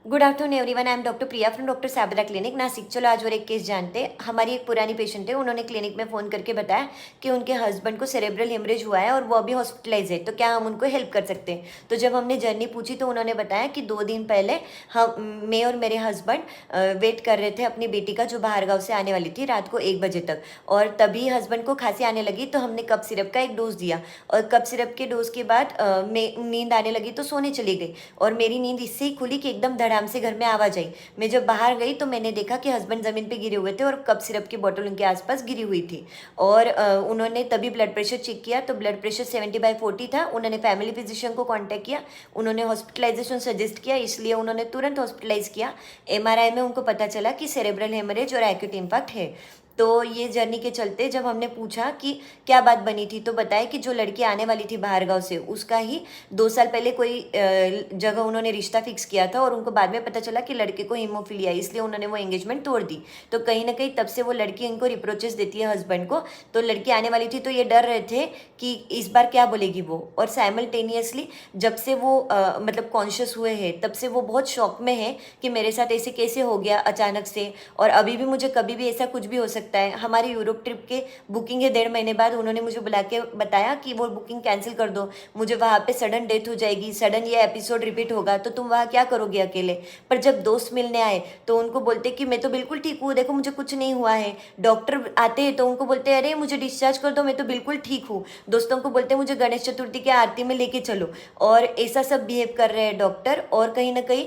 Good afternoon everyone, I am doctor Priya from doctor Sabra clinic Nashik. चलो आज और एक केस जानते हैं। हमारी एक पुरानी पेशेंट है, उन्होंने क्लिनिक में फ़ोन करके बताया कि उनके हस्बैंड को सेरेब्रल हेमरेज हुआ है और वो अभी हॉस्पिटलाइज है, तो क्या हम उनको हेल्प कर सकते हैं। तो जब हमने जर्नी पूछी तो उन्होंने बताया कि 2 दिन पहले मैं और मेरे हस्बैंड वेट कर रहे थे अपनी बेटी का, जो बाहर गाँव से आने वाली थी रात को 1 बजे तक, और तभी हस्बैंड को खांसी आने लगी तो हमने कफ सिरप का एक डोज दिया, और कफ सिरप के डोज के बाद मैं नींद आने लगी तो सोने चली गई, और मेरी नींद इससे ही खुली कि एकदम धड़ाम से घर में आवाज आई। मैं जब बाहर गई तो मैंने देखा कि हस्बैंड ज़मीन पे गिरे हुए थे और कप सिरप की बोतल उनके आसपास गिरी हुई थी, और उन्होंने तभी ब्लड प्रेशर चेक किया तो ब्लड प्रेशर 70/40 था। उन्होंने फैमिली फिजिशियन को कांटेक्ट किया, उन्होंने हॉस्पिटलाइजेशन सजेस्ट किया, इसलिए उन्होंने तुरंत हॉस्पिटलाइज किया। एमआरआई में उनको पता चला कि सेरेब्रल हेमरेज और एक्यूट इम्पैक्ट है। तो ये जर्नी के चलते जब हमने पूछा कि क्या बात बनी थी, तो बताया कि जो लड़की आने वाली थी बाहर गाँव से, उसका ही 2 साल पहले कोई जगह उन्होंने रिश्ता फिक्स किया था, और उनको बाद में पता चला कि लड़के को हीमोफीलिया है, इसलिए उन्होंने वो एंगेजमेंट तोड़ दी। तो कहीं ना कहीं तब से वो लड़की इनको रिप्रोचेस देती है हस्बैंड को। तो लड़की आने वाली थी तो ये डर रहे थे कि इस बार क्या बोलेगी वो, और साइमल्टेनियसली जब से वो मतलब कॉन्शियस हुए हैं तब से वो बहुत शॉक में है कि मेरे साथ ऐसे कैसे हो गया अचानक से, और अभी भी मुझे कभी भी ऐसा कुछ भी हो सकता है। हमारे यूरोप ट्रिप के बुकिंग है 1.5 महीने बाद, उन्होंने मुझे बुला के बताया कि वो बुकिंग कैंसिल कर दो, मुझे वहाँ पे सडन डेथ हो जाएगी, सडन ये एपिसोड रिपीट होगा, तो तुम वहाँ क्या करोगे अकेले। पर जब दोस्त मिलने आए तो उनको बोलते कि मैं तो बिल्कुल ठीक हूँ, देखो मुझे कुछ नहीं हुआ है। डॉक्टर आते हैं तो उनको बोलते हैं अरे मुझे डिस्चार्ज कर दो, मैं तो बिल्कुल ठीक हूँ। दोस्तों को बोलते मुझे गणेश चतुर्थी की आरती में लेके चलो, और ऐसा सब बिहेव कर रहे हैं डॉक्टर। और कहीं ना कहीं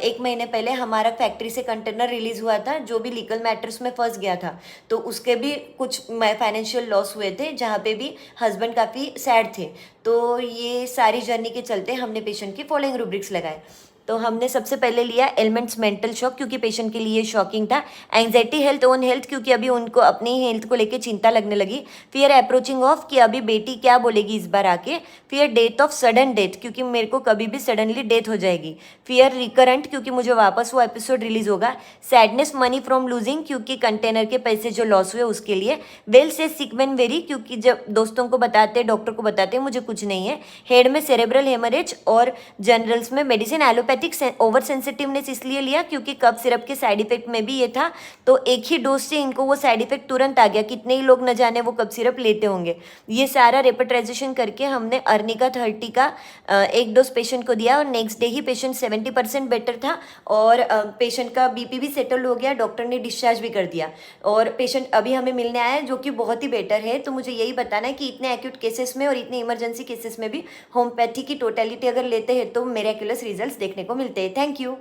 1 महीने पहले हमारा फैक्ट्री से कंटेनर रिलीज हुआ था जो भी लीगल मैटर्स में फंस गया था, तो उसके भी कुछ फाइनेंशियल लॉस हुए थे, जहाँ पे भी हस्बैंड काफ़ी सैड थे। तो ये सारी जर्नी के चलते हमने पेशेंट की फॉलोइंग रूब्रिक्स लगाए। तो हमने सबसे पहले लिया एलिमेंट्स मेंटल शॉक, क्योंकि पेशेंट के लिए शॉकिंग था। एंग्जाइटी हेल्थ ओन हेल्थ, क्योंकि अभी उनको अपनी ही हेल्थ को लेकर चिंता लगने लगी। फियर अप्रोचिंग ऑफ, कि अभी बेटी क्या बोलेगी इस बार आके। Fear death of sudden death, क्योंकि मेरे को कभी भी सडनली डेथ हो जाएगी। फियर रिकरेंट, क्योंकि मुझे वापस वो एपिसोड रिलीज होगा। सैडनेस मनी फ्रॉम लूजिंग, क्योंकि कंटेनर के पैसे जो लॉस हुए उसके लिए। वेल से सिक मैन वेरी, क्योंकि जब दोस्तों को बताते डॉक्टर को बताते मुझे कुछ नहीं है। हेड में सेरेब्रल हेमरेज, और जनरल्स में मेडिसिन एलोपैथिक ओवर सेंसिटिवनेस इसलिए लिया क्योंकि कफ सिरप के साइड इफेक्ट में भी ये था, तो एक ही डोज से इनको वो साइड इफेक्ट तुरंत आ गया। कितने ही लोग न जाने वो कफ सिरप लेते होंगे। ये सारा रेपेट्राइजेशन करके हमने अर्निका 30 का एक डोज पेशेंट को दिया, और नेक्स्ट डे ही पेशेंट 70% बेटर था, और पेशेंट का बीपी भी सेटल हो गया, डॉक्टर ने डिस्चार्ज भी कर दिया, और पेशेंट अभी हमें मिलने आया है जो कि बहुत ही बेटर है। तो मुझे यही बताना है कि इतने एक्यूट केसेस में और इतने इमरजेंसी केसेस में भी होम्योपैथी की टोटलिटी अगर लेते हैं तो मेरेक्युलस रिजल्ट्स देखने को मिलते हैं। Thank you.